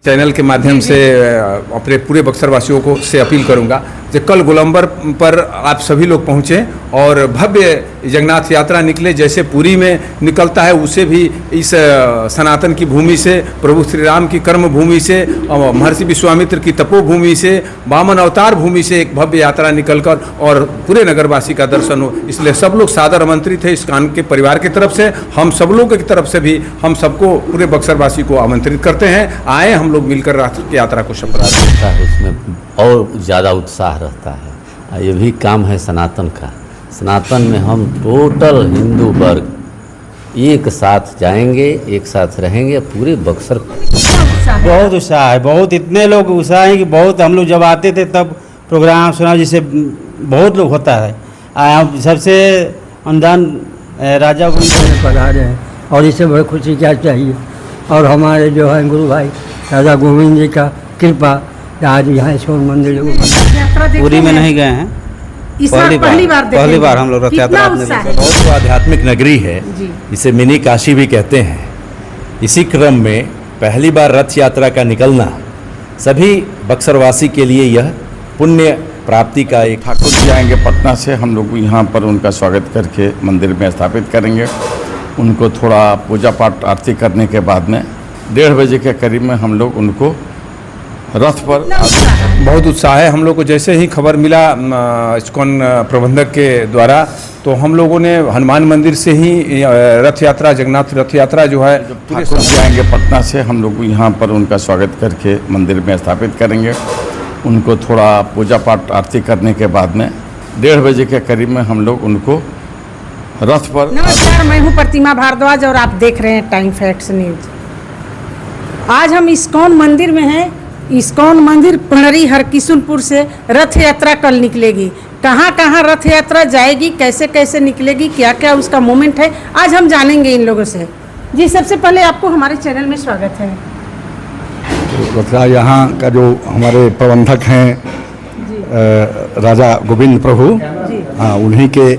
Channel के माध्यम से अपने पूरे बक्सर वासियों को से अपील करूंगा कि कल गोलंबर पर आप सभी लोग पहुँचें और भव्य जगन्नाथ यात्रा निकले। जैसे पुरी में निकलता है उसे भी इस सनातन की भूमि से, प्रभु श्री राम की कर्म भूमि से, महर्षि विश्वामित्र की तपोभूमि से, वामन अवतार भूमि से एक भव्य यात्रा निकलकर और पूरे नगरवासी का दर्शन हो। इसलिए सब लोग सादर आमंत्रित है। इस्कॉन के परिवार की तरफ से, हम सब लोगों की तरफ से भी हम सबको पूरे बक्सरवासी को आमंत्रित करते हैं। आए हम लोग मिलकर राष्ट्र की यात्रा को सफल होता है, उसमें और ज़्यादा उत्साह रहता है। ये भी काम है सनातन का। सनातन में हम टोटल हिंदू वर्ग एक साथ जाएंगे, एक साथ रहेंगे। पूरे बक्सर बहुत उत्साह है, बहुत इतने लोग उत्साह है कि बहुत हम लोग जब आते थे तब प्रोग्राम सुना जिसे बहुत लोग होता है। सबसे अनुदान राजा पधारे हैं और इससे बड़ी खुशी क्या चाहिए। और हमारे जो है गुरु भाई राजा गोविंद जी का कृपा आज यहाँ इस्कॉन मंदिर पूरी में नहीं गए हैं, पहली बार हम लोग रथ यात्रा बहुत आध्यात्मिक नगरी है, इसे मिनी काशी भी कहते हैं। इसी क्रम में पहली बार रथ यात्रा का निकलना सभी बक्सरवासी के लिए यह पुण्य प्राप्ति का एक। ठाकुर जी आएंगे पटना से, हम लोग यहाँ पर उनका स्वागत करके मंदिर में स्थापित करेंगे। उनको थोड़ा पूजा पाठ आरती करने के बाद में 1:30 बजे के करीब में हम लोग उनको रथ पर। बहुत उत्साह है हम लोग को। जैसे ही खबर मिला इस्कॉन प्रबंधक के द्वारा, तो हम लोगों ने हनुमान मंदिर से ही रथ यात्रा, जगन्नाथ रथ यात्रा जो है, ठाकुर जी आएंगे पटना से, हम लोग यहाँ पर उनका स्वागत करके मंदिर में स्थापित करेंगे। उनको थोड़ा पूजा पाठ आरती करने के बाद में 1:30 बजे के करीब में हम लोग उनको रथ पर। नमस्कार, मैं हूँ प्रतिमा भारद्वाज और आप देख रहे हैं टाइम फैक्ट्स न्यूज। आज हम इस्कॉन मंदिर में हैं। इस्कॉन मंदिर पणरी हरकिशनपुर से रथ यात्रा कल निकलेगी। कहाँ कहाँ रथ यात्रा जाएगी, कैसे कैसे निकलेगी, क्या क्या उसका मोमेंट है, आज हम जानेंगे इन लोगों से। जी, सबसे पहले आपको हमारे चैनल में स्वागत है। तो यहाँ का जो हमारे प्रबंधक हैं राजा गोविंद प्रभु, हाँ, उन्हीं के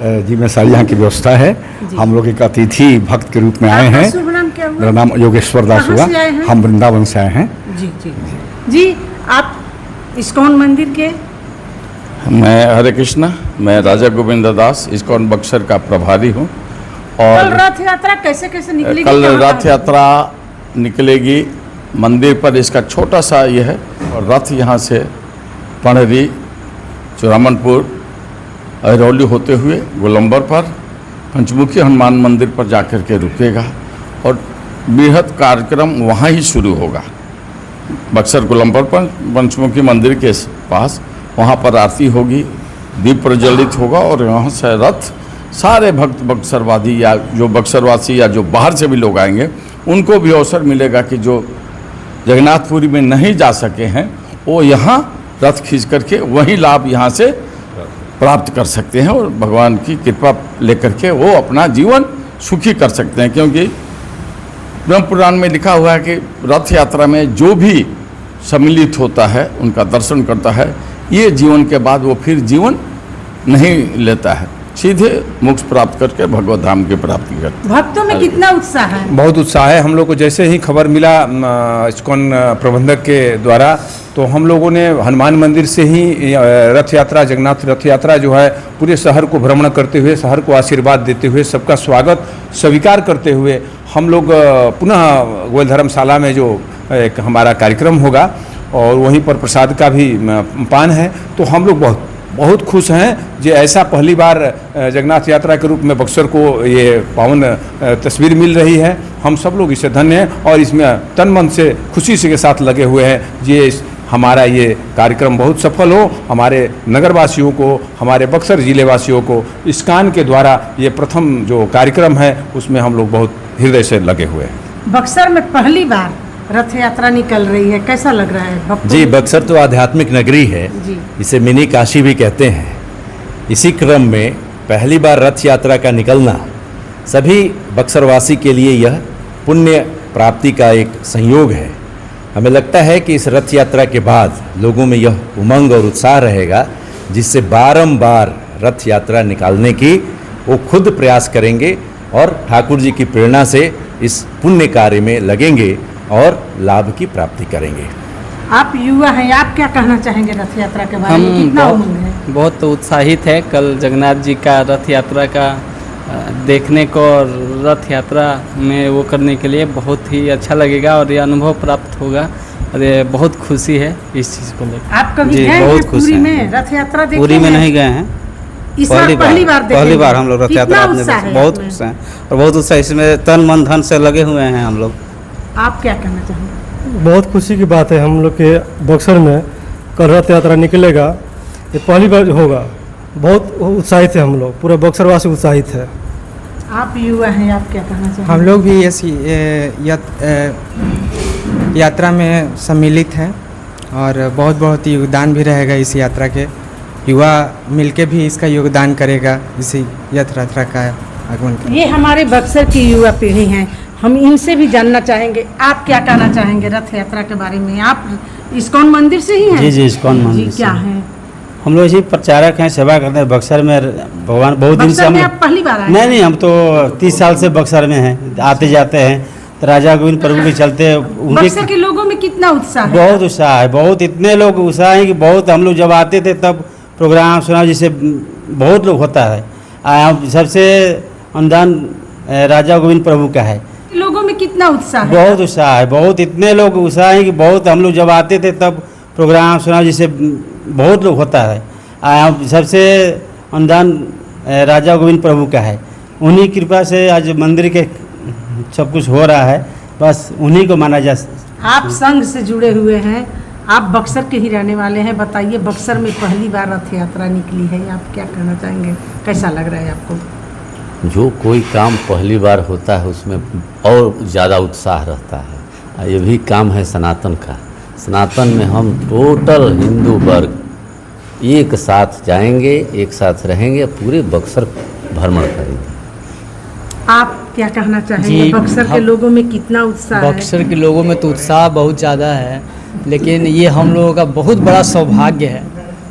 जी में सारी यहाँ की व्यवस्था है। हम लोग एक अतिथि भक्त के रूप में आए हैं। शुभ नाम क्या हुआ? मेरा नाम योगेश्वर दास हुआ। हम वृंदावन से आए हैं। जी जी जी। आप इस्कॉन मंदिर के? मैं हरे कृष्णा, मैं राजा गोविंद दास इस्कॉन बक्सर का प्रभारी हूँ। और कल रथ यात्रा कैसे कैसे निकलेगी? कल रथ यात्रा निकलेगी मंदिर पर। इसका छोटा सा यह है, और रथ यहाँ से पणरी, चौरामनपुर, अरौली होते हुए गोलंबर पर पंचमुखी हनुमान मंदिर पर जाकर के रुकेगा और बृहद कार्यक्रम वहाँ ही शुरू होगा। बक्सर गोलंबर पर पंचमुखी मंदिर के पास, वहाँ पर आरती होगी, दीप प्रज्वलित होगा और यहाँ से रथ सारे भक्त बक्सरवादी या जो बक्सरवासी या जो बाहर से भी लोग आएंगे, उनको भी अवसर मिलेगा कि जो जगन्नाथपुरी में नहीं जा सके हैं वो यहाँ रथ खींच करके वही लाभ यहाँ से प्राप्त कर सकते हैं और भगवान की कृपा लेकर के वो अपना जीवन सुखी कर सकते हैं। क्योंकि ब्रह्म पुराण में लिखा हुआ है कि रथ यात्रा में जो भी सम्मिलित होता है, उनका दर्शन करता है, ये जीवन के बाद वो फिर जीवन नहीं लेता है, सीधे मोक्ष प्राप्त करके भगवत धाम की प्राप्ति करते हैं। भक्तों में कितना उत्साह है? बहुत उत्साह है हम लोग को। जैसे ही खबर मिला इस्कॉन प्रबंधक के द्वारा, तो हम लोगों ने हनुमान मंदिर से ही रथ यात्रा, जगन्नाथ रथ यात्रा जो है, पूरे शहर को भ्रमण करते हुए, शहर को आशीर्वाद देते हुए, सबका स्वागत स्वीकार करते हुए हम लोग पुनः गोयल धर्मशाला में जो एक हमारा कार्यक्रम होगा और वहीं पर प्रसाद का भी पान है। तो हम लोग बहुत खुश हैं जो ऐसा पहली बार जगन्नाथ यात्रा के रूप में बक्सर को ये पावन तस्वीर मिल रही है। हम सब लोग इससे धन्य हैं और इसमें तन मन से खुशी से के साथ लगे हुए हैं। ये हमारा ये कार्यक्रम बहुत सफल हो, हमारे नगरवासियों को, हमारे बक्सर जिले वासियों को इस्कॉन के द्वारा ये प्रथम जो कार्यक्रम है उसमें हम लोग बहुत हृदय से लगे हुए हैं। बक्सर में पहली बार रथ यात्रा निकल रही है, कैसा लग रहा है? जी, बक्सर तो आध्यात्मिक नगरी है, इसे मिनी काशी भी कहते हैं। इसी क्रम में पहली बार रथ यात्रा का निकलना सभी बक्सरवासी के लिए यह पुण्य प्राप्ति का एक संयोग है। हमें लगता है कि इस रथ यात्रा के बाद लोगों में यह उमंग और उत्साह रहेगा, जिससे बारंबार रथ यात्रा निकालने की वो खुद प्रयास करेंगे और ठाकुर जी की प्रेरणा से इस पुण्य कार्य में लगेंगे और लाभ की प्राप्ति करेंगे। आप युवा हैं, आप क्या कहना चाहेंगे रथ यात्रा के बारे में? कितना उमंग है? बहुत उत्साहित है कल जगन्नाथ जी का रथ यात्रा का देखने को, और रथ यात्रा में वो करने के लिए बहुत ही अच्छा लगेगा और ये अनुभव प्राप्त होगा और ये बहुत खुशी है इस चीज़ को लेकर। आप कभी जी, गए हैं बहुत खुश पुरी हैं। में रथ यात्रा देखे पूरी में हैं? नहीं गए हैं, इस बार पहली बार पहली बार हम लोग रथ कितना यात्रा अपने उत्साह है बहुत इसमें? खुश हैं और बहुत उत्साह, इसमें तन मन धन से लगे हुए हैं हम लोग। आप क्या कहना चाहेंगे? बहुत खुशी की बात है हम लोग के बक्सर में कल रथ यात्रा निकलेगा, ये पहली बार होगा। बहुत उत्साहित है हम लोग, पूरा बक्सरवासी उत्साहित है। आप युवा हैं, आप क्या कहना चाहेंगे? हम लोग भी इस यात्रा में सम्मिलित हैं और बहुत बहुत योगदान भी रहेगा इस यात्रा के। युवा मिलके भी इसका योगदान करेगा इसी यात्रा का आगमन का। ये हमारे बक्सर की युवा पीढ़ी हैं, हम इनसे भी जानना चाहेंगे। आप क्या कहना चाहेंगे रथ यात्रा के बारे में? आप इस्कॉन मंदिर से ही हैं? जी जी, इस्कॉन मंदिर जी, से। क्या हैं? हम लोग इसी प्रचारक हैं, सेवा करते हैं बक्सर में। भगवान बहुत दिन से बक्सर हम में आप पहली बार आए? नहीं, हम तो 30 साल से बक्सर में हैं, आते जाते हैं। तो राजा गोविंद प्रभु के चलते बक्सर उनके के लोगों में कितना उत्साह है? बहुत उत्साह है, बहुत इतने लोग उत्साह हैं कि बहुत, हम लोग जब आते थे तब प्रोग्राम सुना जिसे बहुत लोग होता है। सबसे अनुदान राजा गोविंद प्रभु का है। लोगों में कितना उत्साह है? बहुत उत्साह है, बहुत इतने लोग उत्साह हैं कि बहुत, हम लोग जब आते थे तब प्रोग्राम सुना जिसे बहुत लोग होता है। सबसे अनुदान राजा गोविंद प्रभु का है। उन्हीं की कृपा से आज मंदिर के सब कुछ हो रहा है, बस उन्हीं को माना जा। आप संघ से जुड़े हुए हैं, आप बक्सर के ही रहने वाले हैं, बताइए बक्सर में पहली बार रथ यात्रा निकली है, आप क्या कहना चाहेंगे? कैसा लग रहा है आपको? जो कोई काम पहली बार होता है उसमें और ज़्यादा उत्साह रहता है। और ये भी काम है सनातन का। सनातन में हम टोटल हिंदू वर्ग एक साथ जाएंगे, एक साथ रहेंगे, पूरे बक्सर भ्रमण करेंगे। आप क्या कहना चाहेंगे? जी, बक्सर के लोगों में कितना उत्साह है? बक्सर के लोगों में तो उत्साह बहुत ज़्यादा है, लेकिन ये हम लोगों का बहुत बड़ा सौभाग्य है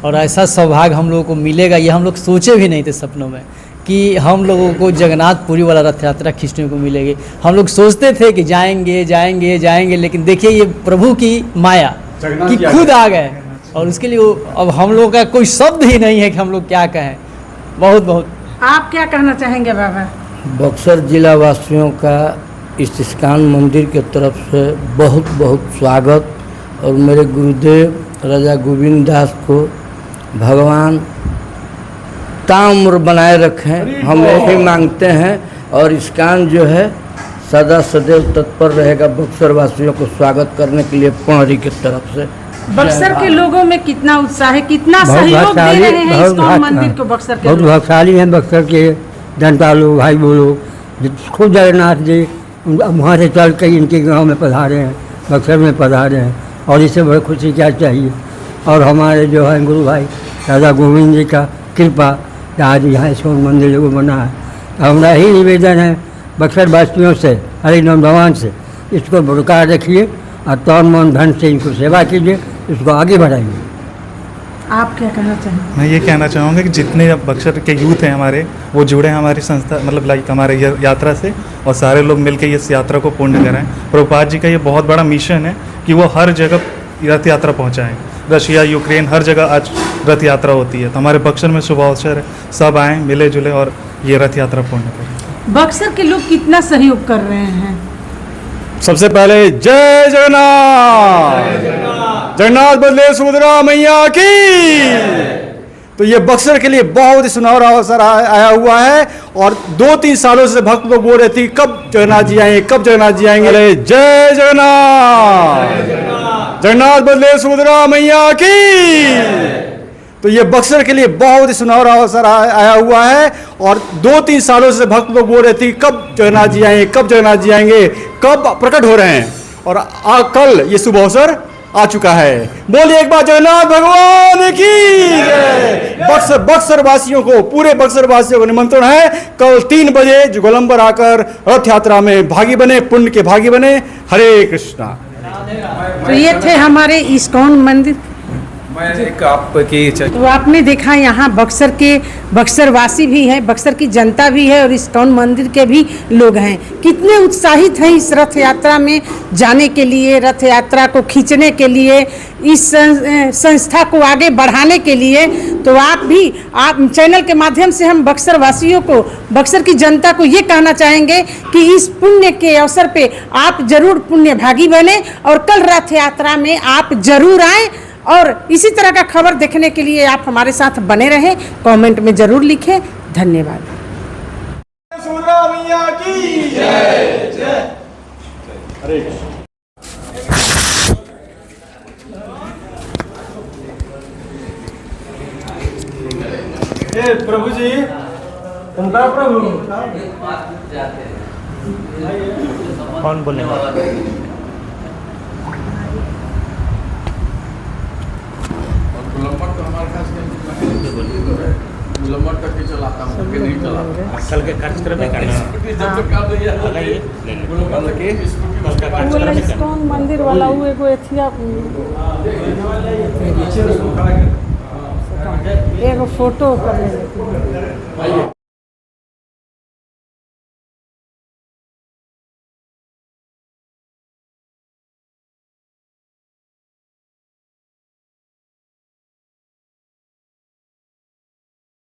और ऐसा सौभाग्य हम लोगों को मिलेगा, ये हम लोग सोचे भी नहीं थे सपनों में कि हम लोगों को जगन्नाथपुरी वाला रथ यात्रा खींचने को मिलेगी। हम लोग सोचते थे कि जाएंगे जाएंगे जाएंगे, लेकिन देखिए ये प्रभु की माया कि खुद आ गए और उसके लिए अब हम लोगों का कोई शब्द ही नहीं है कि हम लोग क्या कहें। बहुत बहुत। आप क्या कहना चाहेंगे बाबा? बक्सर जिला वासियों का इस इस्कॉन मंदिर के तरफ से बहुत बहुत स्वागत और मेरे गुरुदेव राजा गोविंद दास को भगवान ताम्र बनाए रखें, हम यही मांगते हैं। और इस्कॉन जो है सदा सदैव तत्पर रहेगा बक्सर वासियों को स्वागत करने के लिए पणरी की तरफ से। बक्सर के लोगों में कितना उत्साह है, कितना सहयोग दे रहे हैं इस्कॉन मंदिर को बक्सर के बहुत लोग? भाग्यशाली हैं बक्सर के जनता लोग, भाई लोग। खुद जगन्नाथ जी वहाँ से चल कर इनके गांव में पधारे हैं, बक्सर में पधारे हैं और इससे बड़ी खुशी क्या चाहिए। और हमारे जो है गुरु भाई राजा गोविंद जी का कृपा आज यहाँ इस्कॉन मंदिर जो बना है। हमारा ही निवेदन है बक्सर वासियों से, हरि नाम भगवान से, इसको बरकरार रखिए और तन मन धन से इनको सेवा कीजिए, इसको आगे बढ़ाइए। आप क्या कहना चाहेंगे? मैं ये कहना चाहूँगा कि जितने अब बक्सर के यूथ हैं हमारे, वो जुड़े हैं हमारी संस्था, मतलब लाइक हमारे यात्रा से, और सारे लोग मिलकर इस यात्रा को पूर्ण कराएं। प्रभुपाद जी का ये बहुत बड़ा मिशन है कि वो हर जगह रथ यात्रा पहुँचाएँ। रशिया, यूक्रेन, हर जगह आज रथ यात्रा होती है, तो हमारे बक्सर में शुभ अवसर है, सब आएँ, मिले जुले और ये रथ यात्रा पूर्ण करें। बक्सर के लोग कितना सहयोग कर रहे हैं? सबसे पहले जय जगन्नाथ, जगन्नाथ बदले सुभद्रा मैया की। तो ये बक्सर के लिए बहुत ही सुनहरा अवसर आया हुआ है और 2-3 सालों से भक्त लोग बोल रहे थे कब जगन्नाथ जी आएंगे, कब जगन्नाथ जी आएंगे। अरे जय जगन्नाथ, जगन्नाथ बदले सुभद्रा मैया की। तो ये बक्सर के लिए बहुत ही सुनहरा अवसर आया हुआ है और 2-3 सालों से भक्त लोग बोल रहे थे कब जगन्नाथ जी आएंगे, कब जगन्नाथ जी आएंगे, कब प्रकट हो रहे हैं और कल ये शुभ अवसर आ चुका है। बोलिए एक बार जगन्नाथ भगवान की। बक्सर वासियों को, पूरे बक्सर वासियों को निमंत्रण है, कल 3 बजे जो गोलंबर आकर रथ यात्रा में भागी बने, पुण्य के भागी बने। हरे कृष्णा। तो ये थे हमारे इस्कॉन मंदिर मैं एक आपकी तो आपने देखा यहाँ बक्सर के बक्सर वासी भी हैं, बक्सर की जनता भी है और इस्कॉन मंदिर के भी लोग हैं। कितने उत्साहित हैं इस रथ यात्रा में जाने के लिए, रथ यात्रा को खींचने के लिए, इस संस्था को आगे बढ़ाने के लिए। तो आप भी चैनल के माध्यम से हम बक्सर वासियों को, बक्सर की जनता को ये कहना चाहेंगे कि इस पुण्य के अवसर पे आप जरूर पुण्य भागी बने और कल रथ यात्रा में आप जरूर आएँ। और इसी तरह का खबर देखने के लिए आप हमारे साथ बने रहें, कमेंट में जरूर लिखें। धन्यवाद। सुभद्रा मैया की जय जय। हरे कृष्ण। प्रभु जी, उनका प्रभु कौन बोले? गुलम्बर तो हमारे खास गुलम्बर तक ही चलाता हूँ, नहीं चलाता। कल के कार्यक्रम में करना इस्कॉन मंदिर वाला वो एगो एथिया एगो फोटो करने